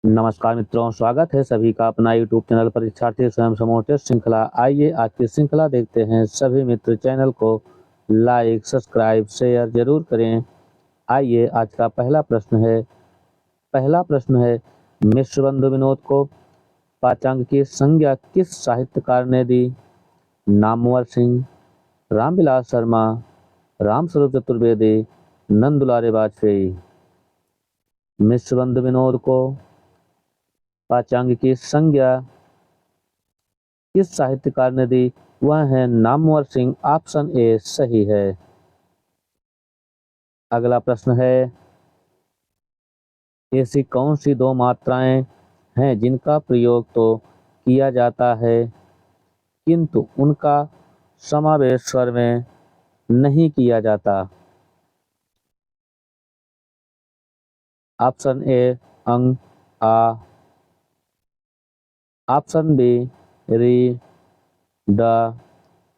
नमस्कार मित्रों, स्वागत है सभी का अपना यूट्यूब चैनल परीक्षार्थी स्वयं समूह टेस्ट श्रृंखला। आइए आज की श्रृंखला देखते हैं। सभी मित्र चैनल को लाइक, सब्सक्राइब, शेयर जरूर करें। आइए आज का पहला प्रश्न है मिश्रबंधु विनोद को पाचांग की संज्ञा किस साहित्यकार ने दी? नामवर सिंह, रामविलास शर्मा, रामस्वरूप चतुर्वेदी, नंदुलारे वाजपेयी। मिश्रबंधु विनोद को पाचांग की संज्ञा किस साहित्यकार ने दी? वह है नामवर सिंह। ऑप्शन ए सही है। अगला प्रश्न है ऐसी कौन सी दो मात्राएं हैं जिनका प्रयोग तो किया जाता है किंतु उनका समावेश स्वर में नहीं किया जाता? ऑप्शन ए अंग आ, ऑप्शन बी री ड,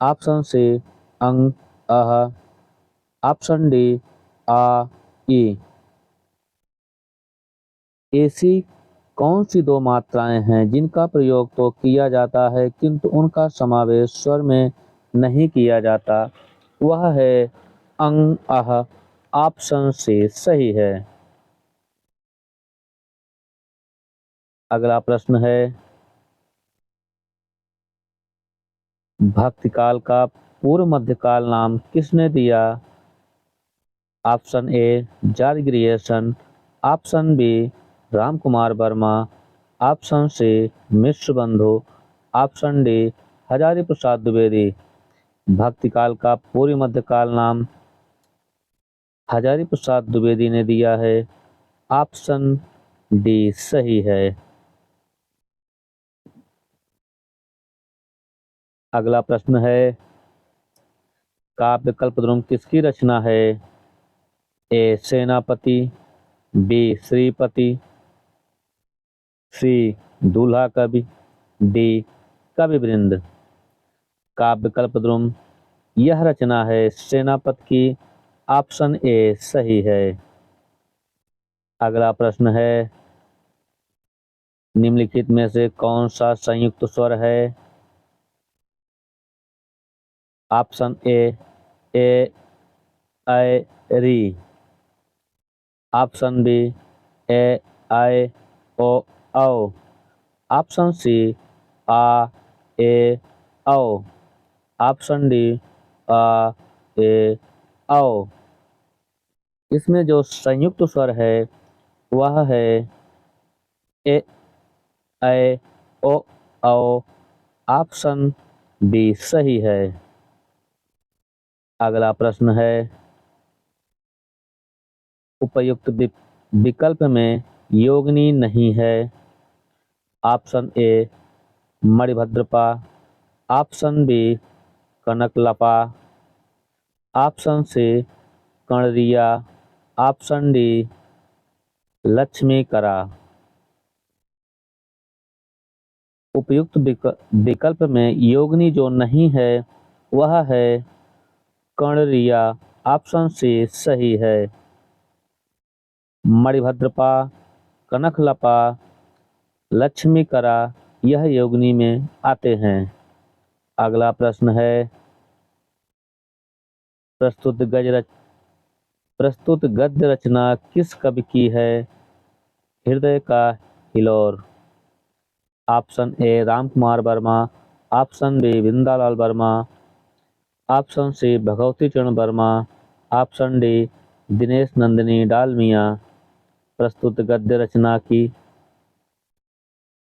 ऑप्शन सी अंग अह, ऑप्शन डी आ ई। ऐसी कौन सी दो मात्राएं हैं जिनका प्रयोग तो किया जाता है किंतु उनका समावेश स्वर में नहीं किया जाता? वह है अंग अह। ऑप्शन सी सही है। अगला प्रश्न है भक्तिकाल का पूर्व मध्यकाल नाम किसने दिया? Option A George Grierson, option B Ramkumar Verma, option C Mishrabandhu, option D Hazari Prasad Dwivedi. भक्तिकाल का पूर्व मध्यकाल नाम हजारी प्रसाद द्विवेदी ने दिया है। ऑप्शन डी सही है। अगला प्रश्न है काव्य कल्पद्रुम किसकी रचना है? ए सेनापति, बी श्रीपति, सी दूल्हा कवि, डी कवि वृंद। काव्य कल्पद्रुम यह रचना है सेनापति की। ऑप्शन ए सही है। अगला प्रश्न है निम्नलिखित में से कौन सा संयुक्त स्वर है? ऑप्शन ए ऐ री, ऑप्शन बी ए आई ओ औ, ऑप्शन सी आ ए औ, ऑप्शन डी आ ए औ। इसमें जो संयुक्त स्वर है वह है ए ऐ ओ औ। ऑप्शन बी सही है। अगला प्रश्न है उपयुक्त विकल्प में योगिनी नहीं है। Option A Manibhadrapa, option B Kanakalapa, option C Kanariya, option D Lakshmikara. उपयुक्त विकल्प में योगिनी जो नहीं है वह है कणरिया। ऑप्शन सी सही है। मणिभद्रपा, कनकलपा, लक्ष्मीकरा यह योगिनी में आते हैं। अगला प्रश्न है प्रस्तुत गद्य रचना किस कवि की है? हृदय का हिलोर। Option A Ramkumar Verma, option B Bindalal Verma, option C Bhagwati Charan Verma, option D Dinesh Nandini Dalmia. प्रस्तुत गद्य रचना की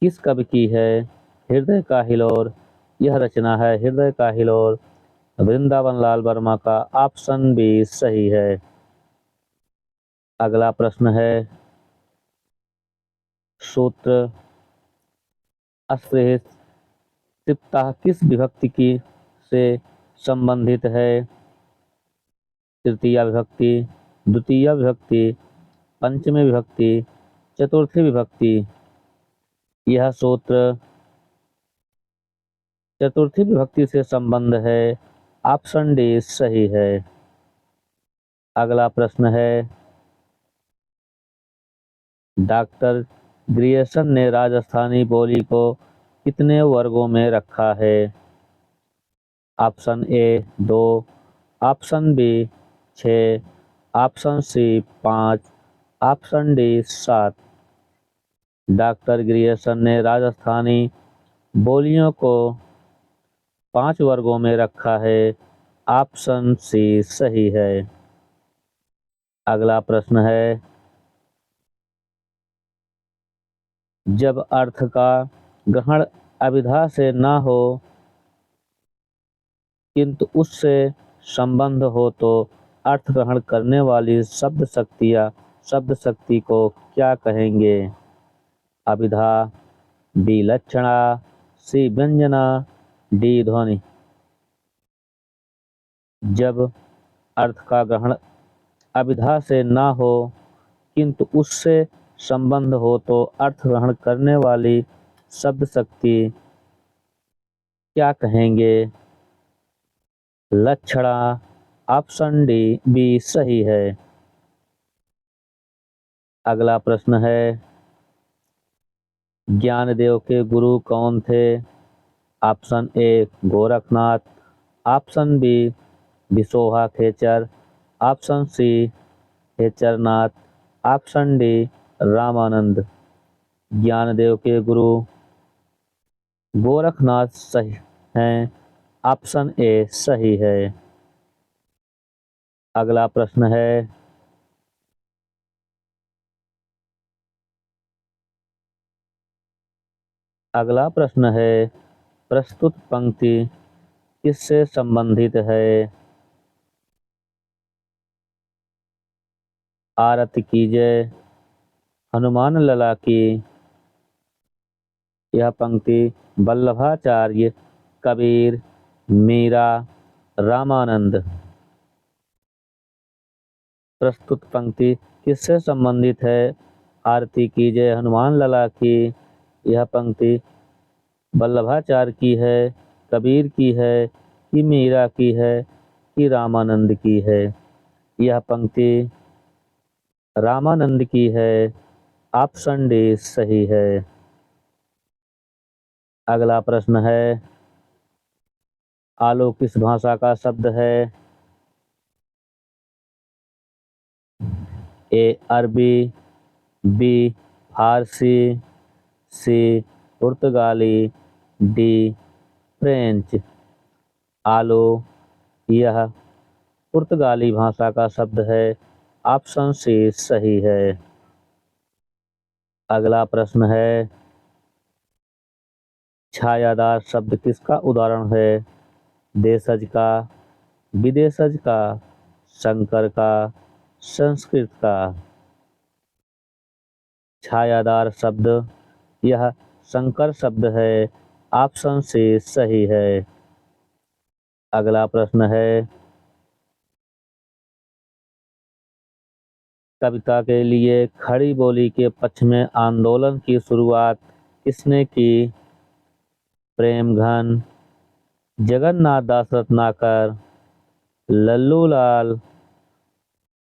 किस कवि की है? हृदय का हिलोर यह रचना है हृदय का हिलोर वृंदावन लाल वर्मा का। ऑप्शन बी सही है। अगला प्रश्न है सूत्र अस्पृह तिप्ता किस विभक्ति की से संबंधित है? तृतीया विभक्ति, द्वितीय विभक्ति, पंचमी विभक्ति, चतुर्थी विभक्ति। यह सूत्र चतुर्थी विभक्ति से संबंध है। ऑप्शन डी सही है। अगला प्रश्न है डॉक्टर ग्रियर्सन ने राजस्थानी बोली को कितने वर्गों में रखा है? Option A 2, option B 6, option C 5, option D 7। Doctor Grierson ने राजस्थानी बोलियों को 5 वर्गों में रखा है। ऑप्शन सी सही है। अगला प्रश्न है, जब अर्थ का ग्रहण अभिधा से न हो किंतु उससे संबंध हो तो अर्थ ग्रहण करने वाली शब्द शक्ति को क्या कहेंगे? अभिधा, बी लक्षणा, सी व्यंजना, डी ध्वनि। जब अर्थ का ग्रहण अभिधा से न हो किंतु उससे संबंध हो तो अर्थ ग्रहण करने वाली शब्द शक्ति क्या कहेंगे? लक्षणा। ऑप्शन डी बी सही है। अगला प्रश्न है, ज्ञानदेव के गुरु कौन थे? Option A Gorakhnath, option B Bisoha Khechar, option C Khecharnath, option D Ramanand. Gyandev के गुरु गोरखनाथ सही हैं। ऑप्शन ए सही है। अगला प्रश्न है, प्रस्तुत पंक्ति किससे संबंधित है? आरती कीजय, हनुमान लला की। यह पंक्ति वल्लभाचार्य, कबीर, मीरा, रामानंद। प्रस्तुत पंक्ति किससे संबंधित है? आरती कीजय हनुमान लला की। यह पंक्ति वल्लभाचार्य की है, कबीर की है, कि मीरा की है, कि रामानंद की है? यह पंक्ति रामानंद की है। ऑप्शन डी सही है। अगला प्रश्न है, आलो किस भाषा का शब्द है? ए अरबी, बी फारसी, सी पुर्तगाली, डी फ्रेंच। आलो यह पुर्तगाली भाषा का शब्द है। ऑप्शन सी सही है। अगला प्रश्न है, छायादार शब्द किसका उदाहरण है? देशज का, विदेशज का, संकर का, संस्कृत का। छायादार शब्द यह संकर शब्द है। ऑप्शन सी सही है। अगला प्रश्न है, कविता के लिए खड़ी बोली के पक्ष में आंदोलन की शुरुआत किसने की? प्रेमघन, जगन्नाथ दास रत्नाकर, लल्लू लाल,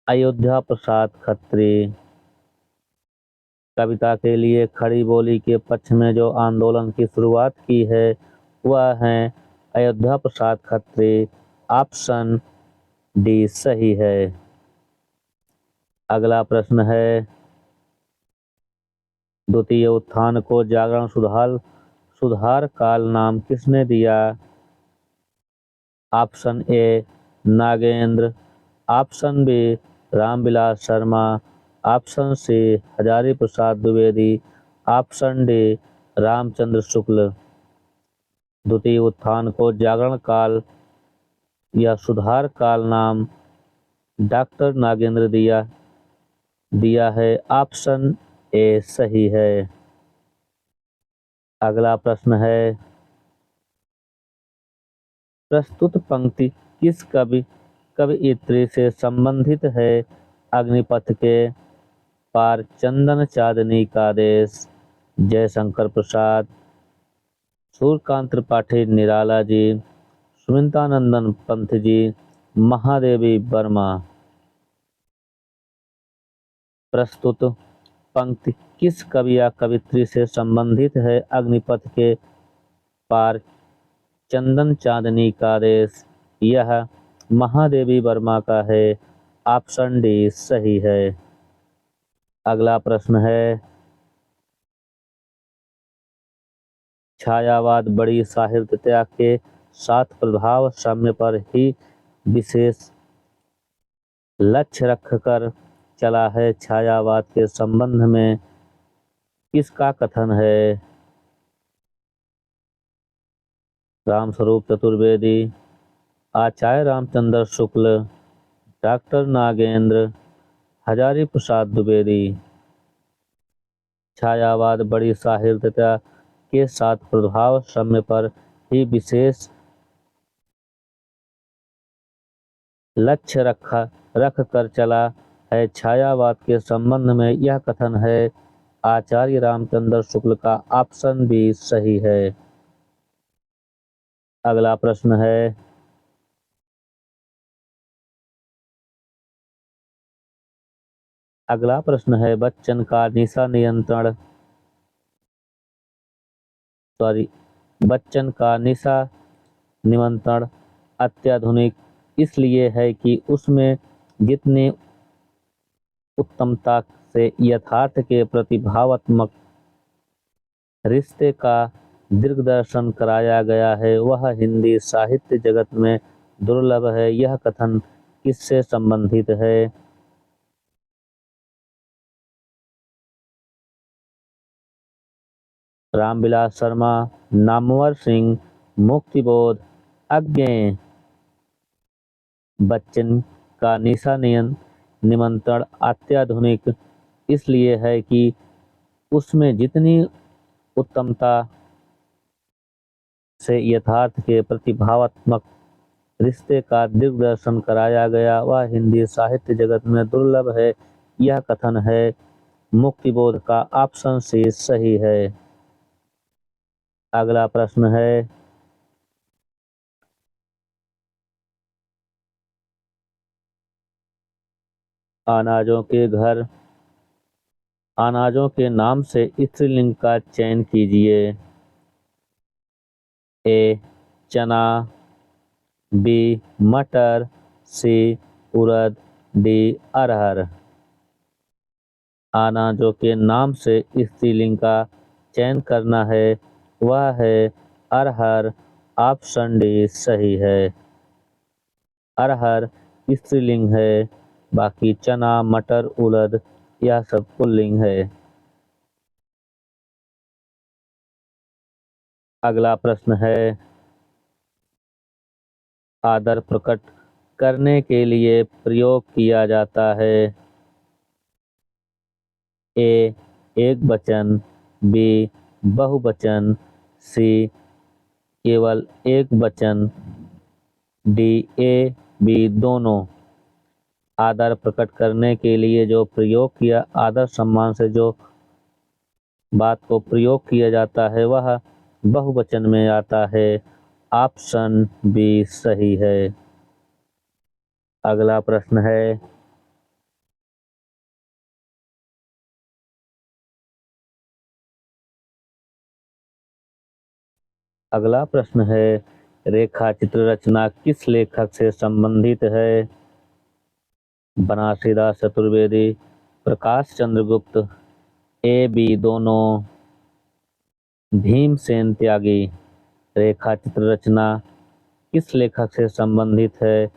अयोध्या प्रसाद खत्री। कविता के लिए खड़ी बोली के पक्ष में जो आंदोलन की शुरुआत की है वह है अयोध्या प्रसाद खत्री। ऑप्शन डी सही है। अगला प्रश्न है, द्वितीय उत्थान को जागरण सुधार काल नाम किसने दिया? Option A Nagendra, option B Ramvilas Sharma, option C Hazari Prasad Dwivedi, option D Ramchandra Shukla. द्वितीय उत्थान को जागरण काल या सुधार काल नाम डॉक्टर नागेंद्र दिया है। ऑप्शन ए सही है। अगला प्रश्न है, प्रस्तुत पंक्ति किस कवियत्री से संबंधित है? अग्निपथ के पार चंदन चांदनी का देश, जयशंकर प्रसाद, सूर्यकांत त्रिपाठी निराला जी, सुमितानंदन पंत जी, महादेवी वर्मा। प्रस्तुत पंक्ति किस कवि या कवित्री से संबंधित है? अग्निपथ के पार चंदन चांदनी का देश, यह महादेवी वर्मा का है। ऑप्शन डी सही है। अगला प्रश्न है, छायावाद बड़ी साहित्यता के साथ प्रभाव साम्य पर ही विशेष लक्ष्य रखकर चला है। छायावाद के संबंध में किसका कथन है? रामस्वरूप चतुर्वेदी, आचार्य रामचंद्र शुक्ल, डॉक्टर नागेंद्र, हजारी प्रसाद द्विवेदी। छायावाद बड़ी साहित्यता के साथ प्रभाव साम्य पर ही विशेष लक्ष्य रख कर चला है। छायावाद के संबंध में यह कथन है आचार्य रामचंद्र शुक्ल का। ऑप्शन बी सही है। अगला प्रश्न है, बच्चन का निशा निमंत्रण अत्याधुनिक इसलिए है कि उसमें जितनी उत्तमता से यथार्थ के प्रति भावात्मक रिश्ते का दिग्दर्शन कराया गया है, वह हिंदी साहित्य जगत में दुर्लभ है। यह कथन किससे संबंधित है? रामविलास शर्मा, नामवर सिंह, मुक्तिबोध, अज्ञेय। बच्चन का निशा निमंत्रण अत्याधुनिक इसलिए है कि उसमें जितनी उत्तमता से यथार्थ के प्रति भावात्मक रिश्ते का दिग्दर्शन कराया गया, वह हिंदी साहित्य जगत में दुर्लभ है। यह कथन है मुक्तिबोध का। ऑप्शन सी सही है। अगला प्रश्न है, अनाजों के नाम से स्त्रीलिंग का चयन कीजिए। ए चना, बी मटर, सी उड़द, डी अरहर। अनाजों के नाम से स्त्रीलिंग का चयन करना है, वह है अरहर। ऑप्शन डी सही है। अरहर स्त्रीलिंग है, बाकी चना, मटर, उड़द यह सब पुल्लिंग है। अगला प्रश्न है, आदर प्रकट करने के लिए प्रयोग किया जाता है। ए एक वचन, बी बहुवचन, सी केवल एक वचन, डी ए बी दोनों। आदर प्रकट करने के लिए जो प्रयोग किया, आदर सम्मान से जो बात को प्रयोग किया जाता है वह बहुवचन में आता है। ऑप्शन बी सही है। अगला प्रश्न है, रेखा चित्र रचना किस लेखक से संबंधित है? बनारसीदास चतुर्वेदी, प्रकाश चंद्र गुप्त, ए बी दोनों, भीमसेन त्यागी। रेखा चित्र रचना किस लेखक से संबंधित है?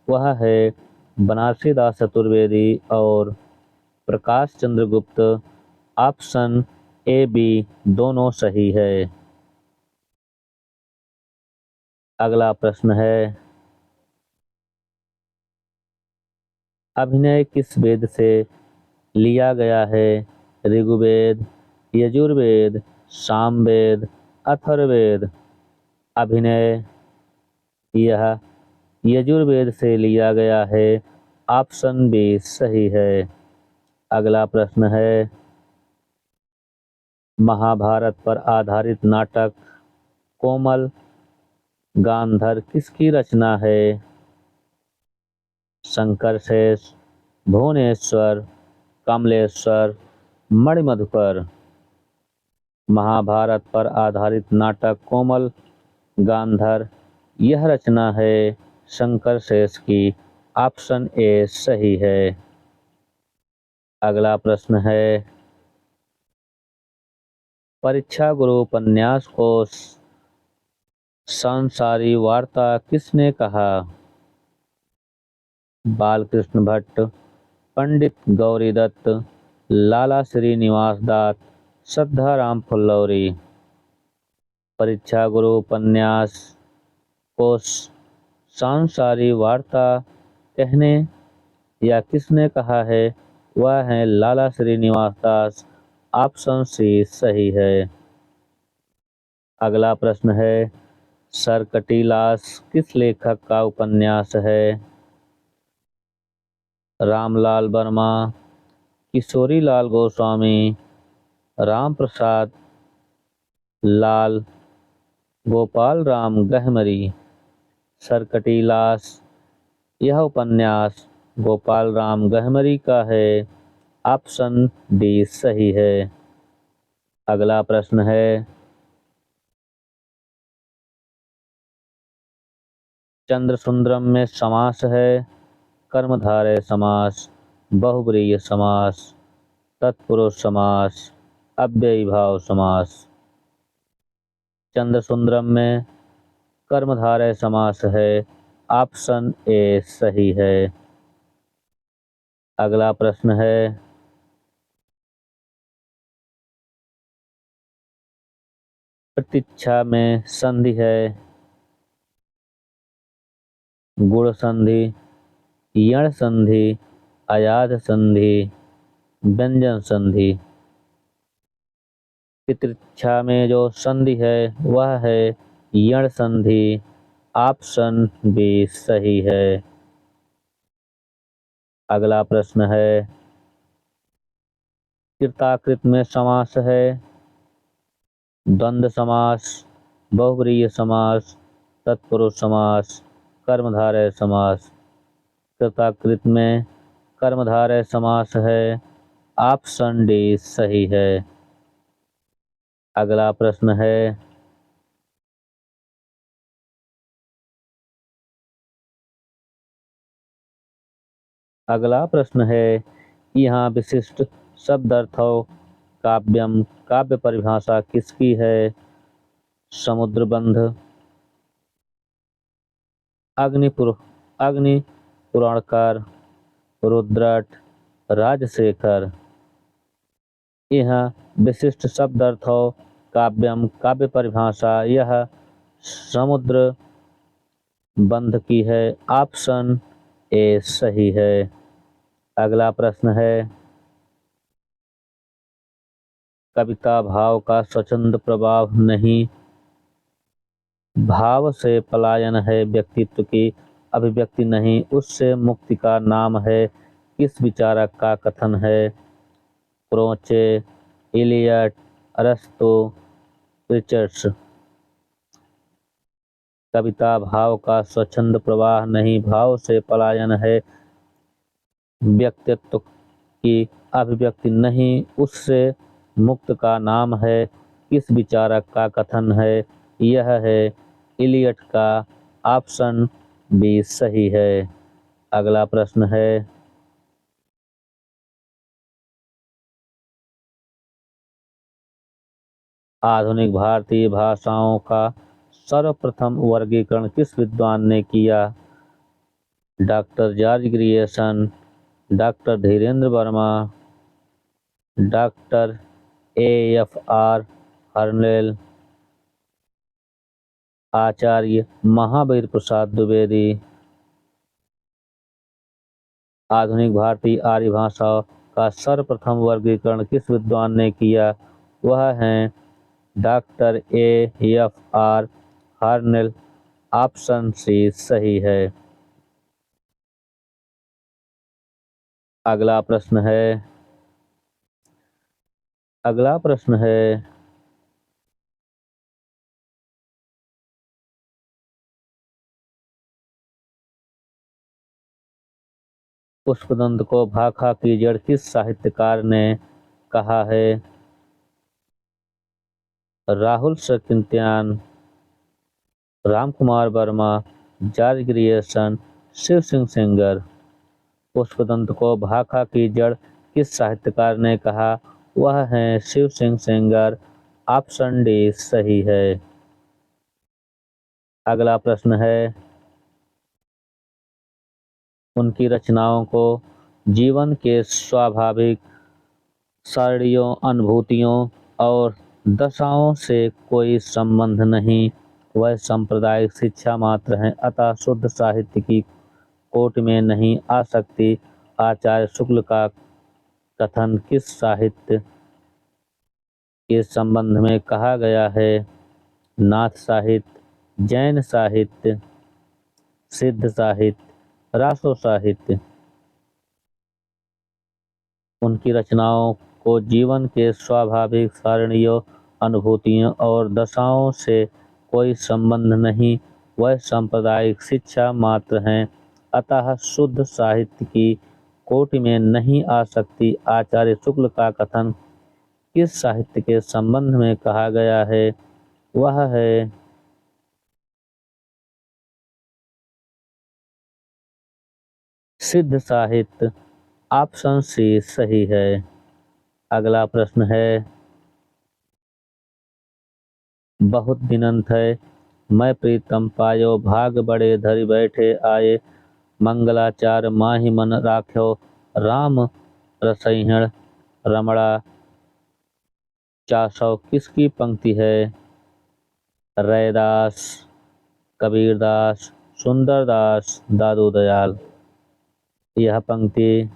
वह है बनारसीदास चतुर्वेदी और प्रकाश चंद्र गुप्त। ऑप्शन ए बी दोनों सही है। अगला प्रश्न है, अभिनय किस वेद से लिया गया है? ऋग्वेद, यजुर्वेद, सामवेद, अथर्ववेद। अभिनय यह यजुर्वेद से लिया गया है। ऑप्शन बी सही है। अगला प्रश्न है, महाभारत पर आधारित नाटक कोमल गांधार किसकी रचना है? शंकर शेष, भुवनेश्वर, कमलेश्वर, मणिमधुकर। महाभारत पर आधारित नाटक कोमल गांधार, यह रचना है शंकर शेष की। ऑप्शन ए सही है। अगला प्रश्न है, परीक्षा गुरु उपन्यास को सांसारी वार्ता किसने कहा? बालकृष्ण भट्ट, पंडित गौरीदत्त, लाला श्रीनिवास दास, श्रद्धाराम फुल्लौरी। परीक्षा गुरु उपन्यास को सांसारी वार्ता कहने या किसने कहा है? वह है लाला श्रीनिवास दास। ऑप्शन सी सही है। अगला प्रश्न है, सरकटीलास किस लेखक का उपन्यास है? रामलाल वर्मा, किशोरीलाल गोस्वामी, राम प्रसाद लाल, गोपाल राम गहमरी। सरकटीलास, यह उपन्यास गोपाल राम गहमरी का है। ऑप्शन डी सही है। अगला प्रश्न है, चंद्रसुंदरम में समास है कर्मधारय समास, बहुब्रीहि समास, तत्पुरुष समास, अव्ययीभाव समास। चंद्रसुंदरम में कर्मधारय समास है। ऑप्शन ए सही है। अगला प्रश्न है, प्रतीक्षा में संधि है गुण संधि, यण संधि, अयाध संधि, व्यंजन संधि। प्रतीक्षा में जो संधि है वह है यण संधि। ऑप्शन बी सही है। अगला प्रश्न है, कृताकृत में समास है द्वंद्व समास, बहुब्रीहि समास, तत्पुरुष समास, कर्मधारय समास। कृताकृत में कर्मधारय समास है। ऑप्शन डी सही है। अगला प्रश्न है, यहाँ विशिष्ट शब्दार्थों काव्यम, काव्य परिभाषा किसकी है? समुद्रबंध, अग्नि पुराणकार, रुद्रट, राजशेखर। यह विशिष्ट शब्दार्थों काव्यम, काव्य परिभाषा यह समुद्र बंध की है। ऑप्शन ए सही है। अगला प्रश्न है, कविता भाव का स्वच्छंद प्रवाह नहीं, भाव से पलायन है, व्यक्तित्व की अभिव्यक्ति नहीं, उससे मुक्ति का नाम है, किस विचारक का कथन है? क्रोचे, इलियट, अरस्तु, रिचर्ड्स। कविता भाव का स्वच्छंद प्रवाह नहीं, भाव से पलायन है, व्यक्तित्व की अभिव्यक्ति नहीं, उससे मुक्त का नाम है, किस विचारक का कथन है? यह है इलियट का। ऑप्शन बी सही है। अगला प्रश्न है, आधुनिक भारतीय भाषाओं का सर्वप्रथम वर्गीकरण किस विद्वान ने किया? Doctor George Grierson, doctor Dhirendra Verma, doctor AFR हर्नेल, आचार्य महावीर प्रसाद द्विवेदी। आधुनिक भारतीय आर्य भाषा का सर्वप्रथम वर्गीकरण किस विद्वान ने किया? वह हैं डॉक्टर AFR हर्नेल। ऑप्शन सी सही है। अगला प्रश्न है, पुष्पदंत को भाखा की जड़ किस साहित्यकार ने कहा है? Rahul Sankrityayan, Ramkumar Verma, George Grierson, Shiv Singh Sengar. पुष्पदंत को भाखा की जड़ किस साहित्यकार ने कहा? वह है शिव सिंह सेंगर। ऑप्शन डी सही है। अगला प्रश्न है, उनकी रचनाओं को जीवन के स्वाभाविक साड़ियों, अनुभूतियों और दशाओं से कोई संबंध नहीं, वह सांप्रदायिक शिक्षा मात्र है, अतः शुद्ध साहित्य की कोट में नहीं आ सकती। आचार्य शुक्ल का कथन किस साहित्य के संबंध में कहा गया है? नाथ साहित्य, जैन साहित्य, सिद्ध साहित्य, रासो साहित्य। उनकी रचनाओं को जीवन के स्वाभाविक सारणियों, अनुभूतियों और दशाओं से कोई संबंध नहीं, वह सांप्रदायिक शिक्षा मात्र हैं, अतः शुद्ध साहित्य की कोटि में नहीं आ सकती। आचार्य शुक्ल का कथन किस साहित्य के संबंध में कहा गया है? वह है सिद्ध साहित्य। ऑप्शन सी सही है। अगला प्रश्न है, बहुत दिनंत है मैं प्रीतम पायो, भाग बड़े धरि बैठे आए, मंगलाचार माहि मन राख्यो, राम रसैहण रमणा चासौ। किसकी पंक्ति है? रैदास, कबीरदास, सुंदरदास, दादू दयाल। यह पंक्ति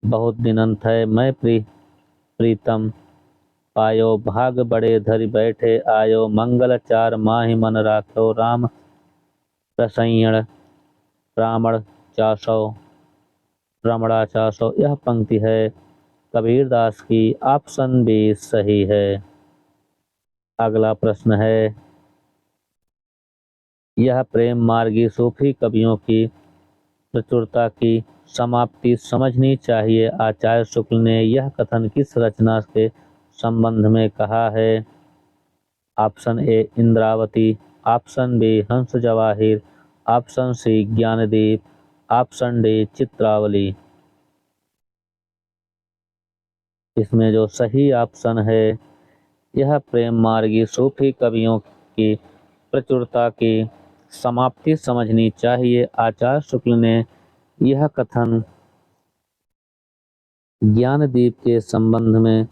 बहुत दिनंत है मैं प्रीतम पायो, भाग बड़े धरि बैठे आयो, मंगलाचार माहि मन राख्यो, राम रसैयण रामण चासौ रमणा चासौ। यह पंक्ति है कबीरदास की। ऑप्शन बी सही है। अगला प्रश्न है, यह प्रेम मार्गी सूफी कवियों की प्रचुरता की समाप्ति समझनी चाहिए। आचार्य शुक्ल ने यह कथन किस रचना के संबंध में कहा है? Option A Indravati, option B Hans Jawahir, option C Gyandeep, option D Chitravali. इसमें जो सही ऑप्शन है, यह प्रेम मार्गी सूफी कवियों की प्रचुरता की समाप्ति समझनी चाहिए। आचार्य शुक्ल ने यह कथन ज्ञानदीप के संबंध में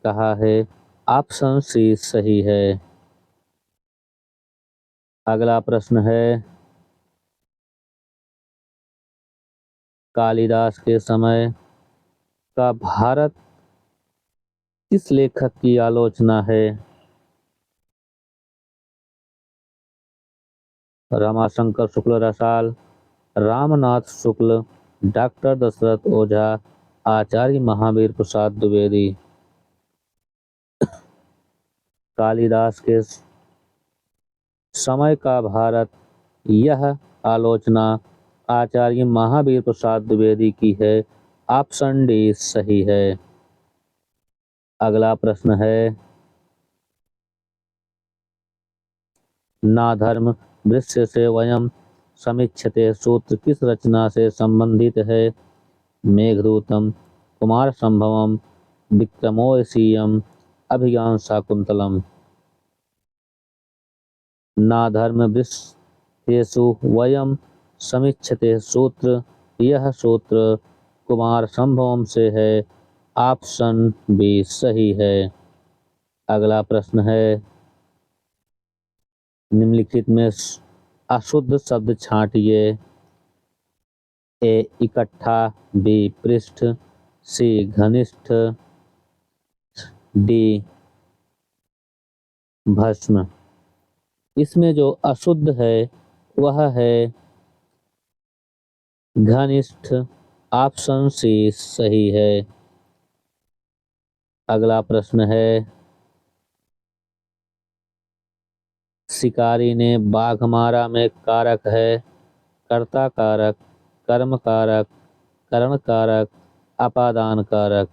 कहा है। ऑप्शन सी सही है। अगला प्रश्न है, कालिदास के समय का भारत किस लेखक की आलोचना है? रमाशंकर शुक्ल रसाल, रामनाथ शुक्ल, डॉक्टर दशरथ ओझा, आचार्य महावीर प्रसाद द्विवेदी। कालिदास के समय का भारत, यह आलोचना आचार्य महावीर प्रसाद द्विवेदी की है। ऑप्शन डी सही है। अगला प्रश्न है, ना धर्म वृक्ष से वयम समीक्षते सूत्र किस रचना से संबंधित है? मेघदूतम, कुमार संभवम, विक्रमोर्वशीयम, अभिज्ञान शाकुंतलम। ना धर्म वृक्षेषु वयम समीक्षते सूत्र, यह सूत्र कुमार संभवम से है। ऑप्शन बी सही है। अगला प्रश्न है, निम्नलिखित में अशुद्ध शब्द छांटिए। ए इकट्ठा, बी पृष्ठ, सी घनिष्ठ, डी भस्म। इसमें जो अशुद्ध है वह है घनिष्ठ। ऑप्शन सी सही है। अगला प्रश्न है, शिकारी ने बाघ मारा में कारक है कर्ता कारक, कर्म कारक, करण कारक, अपादान कारक।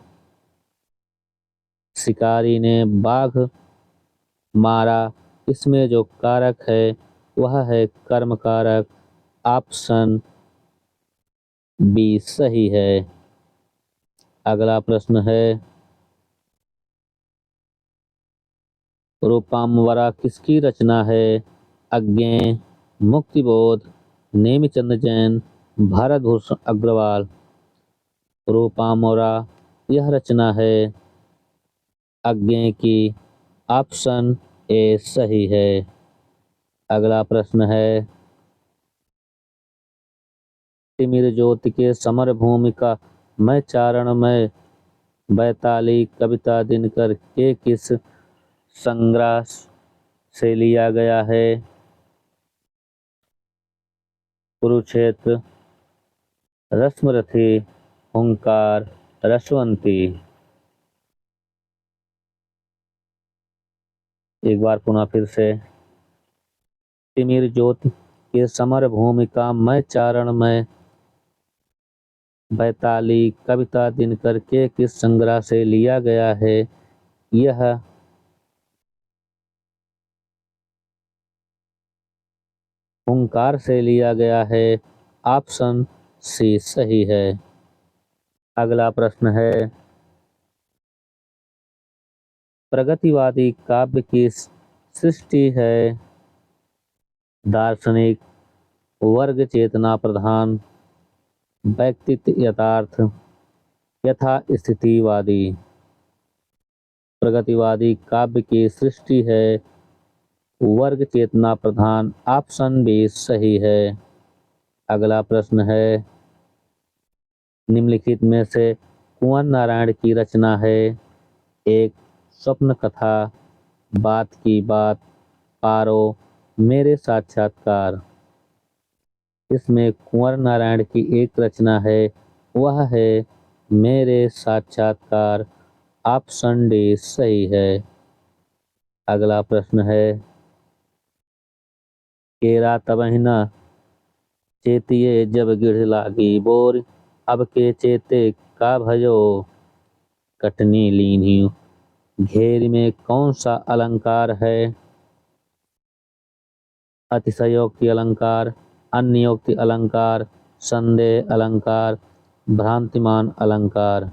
शिकारी ने बाघ मारा, इसमें जो कारक है वह है कर्म कारक। ऑप्शन बी सही है। अगला प्रश्न है, रूपाम्बरा किसकी रचना है? अज्ञेय, मुक्तिबोध, नेमिचंद जैन, भारत भूषण अग्रवाल। रूपाम्बरा यह रचना है अज्ञेय की। ऑप्शन ए सही है। अगला प्रश्न है, तिमिर ज्योति के समर भूमिका मैं चारण में बैताली कविता दिनकर के किस संग्रह से लिया गया है? कुरुक्षेत्र, रश्मरथी, हुंकार, रसवंती। एक बार पुनः फिर से, तिमिर ज्योति के समर भूमिका मैं चारण में बैताली कविता दिनकर के किस संग्रह से लिया गया है? यह हुंकार से लिया गया है। ऑप्शन सी सही है। अगला प्रश्न है, प्रगतिवादी काव्य की सृष्टि है दार्शनिक, वर्ग चेतना प्रधान, व्यक्तित्व यथार्थ, यथास्थितिवादी। प्रगतिवादी काव्य की सृष्टि है वर्ग चेतना प्रधान। ऑप्शन बी सही है। अगला प्रश्न है, निम्नलिखित में से कुंवर नारायण की रचना है? एक, स्वप्न कथा, बात की बात, पारो, मेरे साक्षात्कार। इसमें कुंवर नारायण की एक रचना है, वह है मेरे साक्षात्कार। ऑप्शन डी सही है। अगला प्रश्न है, केरा तबहि न चेतिये जब गिढ़ लागी बोर, अब के चेते का भयो कटनी लीन्ही। घेर में कौन सा अलंकार है? अतिशयोक्ति अलंकार, अन्योक्ति अलंकार, संदेह अलंकार, भ्रांतिमान अलंकार।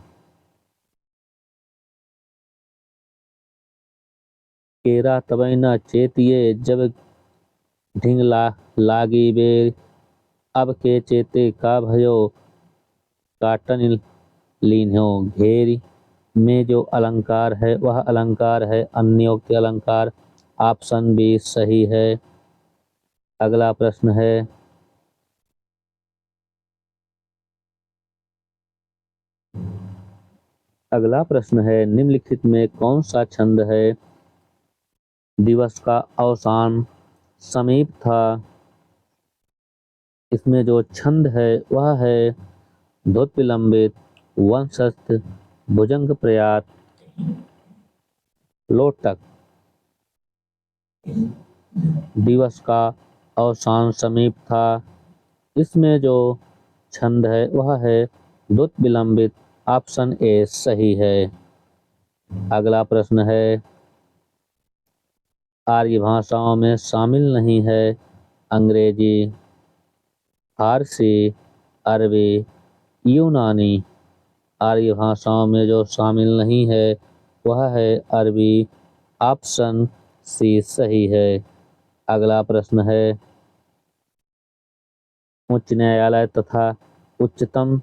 केरा तबहि न चेतिये जब ढिंगला लागी बेर, अब के चेते का भयो काटन लीन्हो। घेर में जो अलंकार है वह अलंकार है अन्योक्ति अलंकार। ऑप्शन बी सही है। अगला प्रश्न है, निम्नलिखित में कौन सा छंद है? दिवस का अवसान समीप था। इसमें जो छंद है वह है धुत विलंबित, वंशस्थ, भुजंग प्रयात, लोटक। दिवस का अवसान समीप था, इसमें जो छंद है वह है धुत विलंबित। ऑप्शन ए सही है। अगला प्रश्न है, आर्य भाषाओं में शामिल नहीं है अंग्रेजी, फारसी, अरबी, यूनानी। आर्य भाषाओं में जो शामिल नहीं है वह है अरबी। ऑप्शन सी सही है। अगला प्रश्न है, उच्च न्यायालय तथा उच्चतम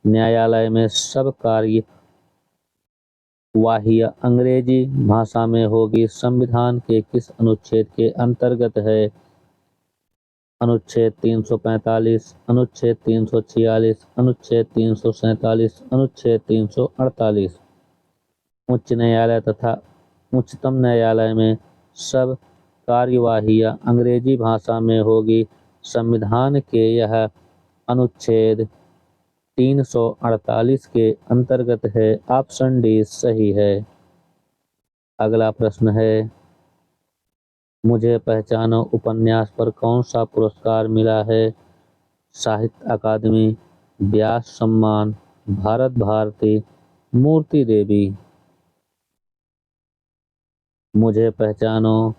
न्यायालय में सब कार्यवाही अंग्रेजी भाषा में होगी, संविधान के किस अनुच्छेद के अंतर्गत है? अनुच्छेद 345, अनुच्छेद 346, अनुच्छेद 347, अनुच्छेद 348। उच्च न्यायालय तथा उच्चतम न्यायालय में सब कार्यवाहियां अंग्रेजी भाषा में होगी, संविधान के यह अनुच्छेद 348 के अंतर्गत है। ऑप्शन डी सही है। अगला प्रश्न है, मुझे पहचानो उपन्यास पर कौन सा पुरस्कार मिला है? साहित्य अकादमी, व्यास सम्मान, भारत भारती, मूर्ति देवी। मुझे पहचानो।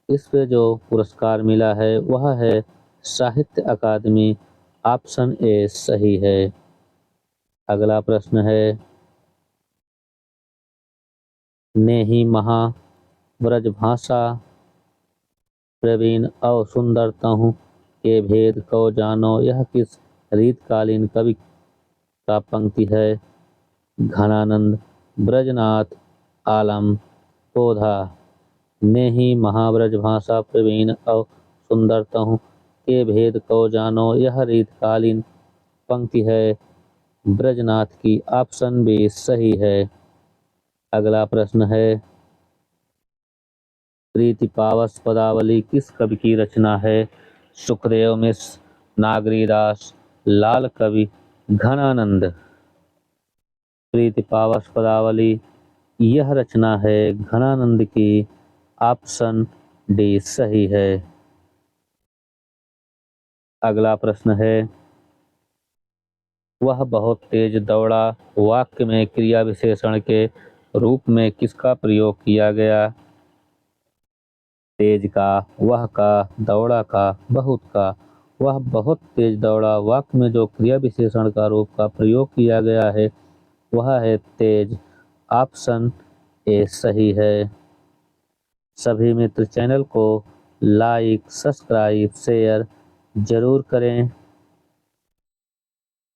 इस पे जो पुरस्कार मिला है वह है साहित्य अकादमी। ऑप्शन ए सही है। अगला प्रश्न है, नेही महा ब्रजभाषा प्रवीण और सुंदरतहु के भेद को जानो। यह किस रीतकालीन कवि का पंक्ति है? घनानंद, ब्रजनाथ, आलम, पोधा। नेही महाब्रज भाषा प्रवीण और सुंदरतहु के भेद को जानो। यह रीतकालीन पंक्ति है ब्रजनाथ की। ऑप्शन बी सही है। अगला प्रश्न है, प्रीति पावस पदावली किस कवि की रचना है? सुखदेव मिश्र, नागरीदास, लाल कवि, घनानंद। प्रीति पावस पदावली यह रचना है घनानंद की। ऑप्शन डी सही है। अगला प्रश्न है, वह बहुत तेज दौड़ा वाक्य में क्रिया विशेषण के रूप में किसका प्रयोग किया गया? तेज का, वह का, दौड़ा का, बहुत का। वह बहुत तेज दौड़ा वाक्य में जो क्रिया विशेषण का रूप का प्रयोग किया गया है वह है तेज। ऑप्शन ए सही है। सभी मित्र चैनल को लाइक, सब्सक्राइब, शेयर जरूर करें।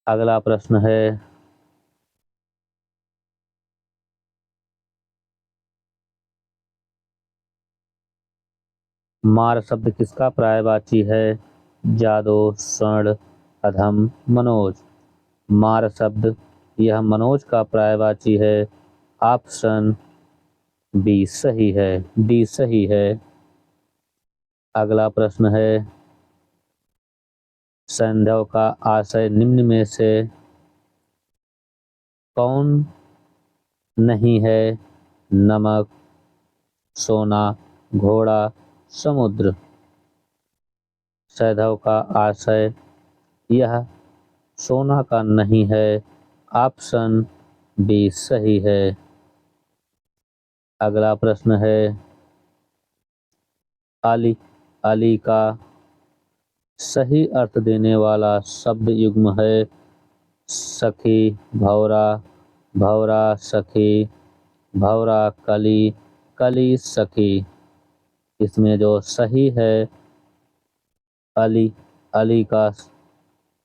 अगला प्रश्न है, मार शब्द किसका पर्यायवाची है? जादो, स्वर्ण, अधम, मनोज। मार शब्द यह मनोज का पर्यायवाची है। ऑप्शन बी सही है, डी सही है। अगला प्रश्न है, सैंधव का आशय निम्न में से कौन नहीं है? नमक, सोना, घोड़ा, समुद्र। सैंधव का आशय यह सोना का नहीं है। ऑप्शन बी सही है। अगला प्रश्न है, अली, अली का सही अर्थ देने वाला शब्द युग्म है सखी, भौरा, भौरा सखी, भौरा कली, कली सखी। इसमें जो सही है अली, अली का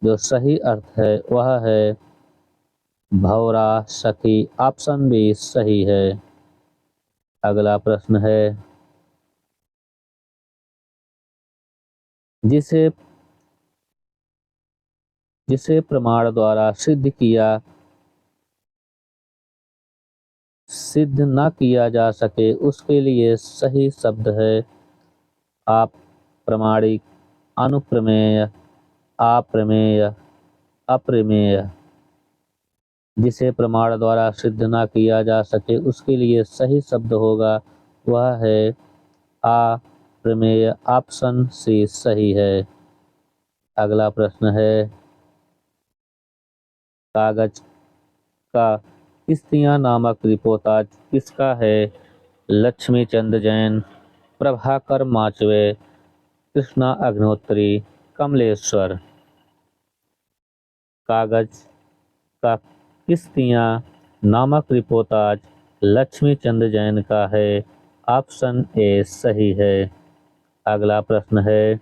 जो सही अर्थ है वह है भौरा सखी। ऑप्शन बी सही है। अगला प्रश्न है, जिसे जिसे प्रमाण द्वारा सिद्ध न किया जा सके उसके लिए सही शब्द है आप प्रमाणिक, अनुप्रमेय, अप्रमेय, अप्रमेय। जिसे प्रमाण द्वारा सिद्ध न किया जा सके उसके लिए सही शब्द होगा वह है अप्रमेय। ऑप्शन सी सही है। अगला प्रश्न है, कागज का किस्तियां नामक रिपोर्टाज किसका है? लक्ष्मी चंद जैन, प्रभाकर माचवे, कृष्णा अग्निहोत्री, कमलेश्वर। कागज का किस्तियां नामक रिपोर्टाज लक्ष्मी चंद जैन का है। ऑप्शन ए सही है। अगला प्रश्न है,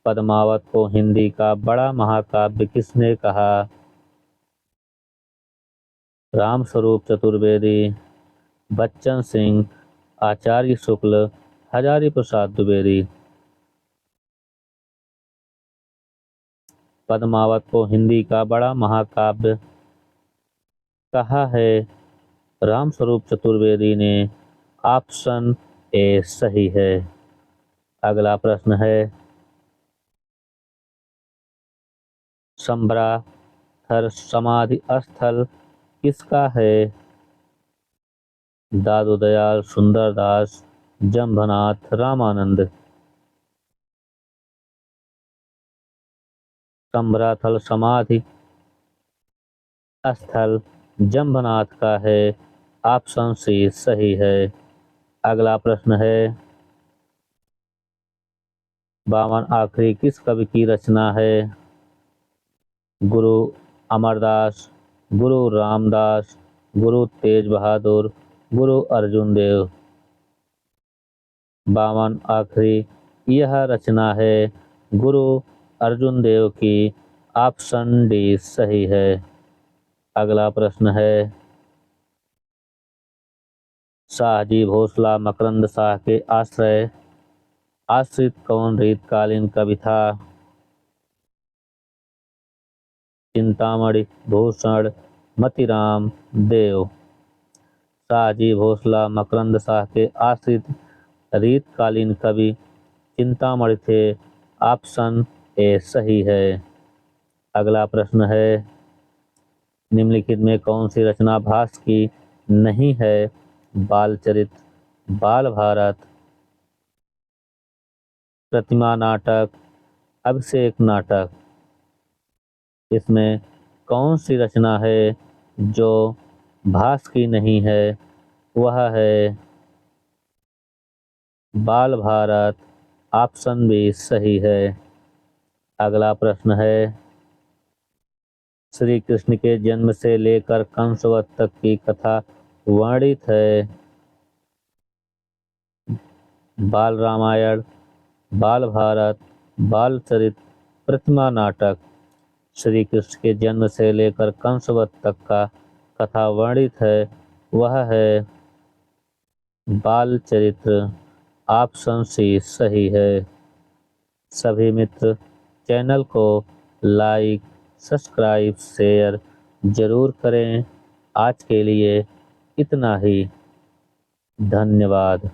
पद्मावत को हिंदी का बड़ा महाकाव्य किसने कहा? रामस्वरूप चतुर्वेदी, बच्चन सिंह, आचार्य शुक्ल, हजारी प्रसाद द्विवेदी। पद्मावत को हिंदी का बड़ा महाकाव्य कहा है रामस्वरूप चतुर्वेदी ने। ऑप्शन ए सही है। अगला प्रश्न है, संभ्राथर समाधि स्थल किसका है? दादू दयाल, सुंदरदास, जंभनाथ, रामानंद। संभ्राथल समाधि स्थल जंभनाथ का है। ऑप्शन सी सही है। अगला प्रश्न है, बावन आखिरी किस कवि की रचना है? गुरु अमरदास, गुरु रामदास, गुरु तेज बहादुर, गुरु अर्जुन देव। बावन आखिरी यह रचना है गुरु अर्जुन देव की। ऑप्शन डी सही है। अगला प्रश्न है, शाहजी भोसला मकरंद शाह के आश्रित कौन रीतकालीन कवि था? चिंतामणि भूषण, मतीराम देव। शाहजी भोसला मकरंद शाह के आश्रित रीतकालीन कवि चिंतामणि थे। ऑप्शन ए सही है। अगला प्रश्न है, निम्नलिखित में कौन सी रचना भास की नहीं है? बालचरित, बाल भारत, प्रतिमा नाटक, अभिषेक नाटक। इसमें कौन सी रचना है जो भास की नहीं है? वह है बाल भारत। ऑप्शन बी सही है। अगला प्रश्न है, श्री कृष्ण के जन्म से लेकर कंसवध तक की कथा वर्णित है। बाल रामायण, बाल भारत, बाल चरित, प्रतिमा नाटक। श्री कृष्ण के जन्म से लेकर कंसवध तक का कथा वर्णित है, वह है बाल चरित्र। ऑप्शन सी सही है। सभी मित्र चैनल को लाइक, सब्सक्राइब, शेयर जरूर करें। आज के लिए इतना ही। धन्यवाद।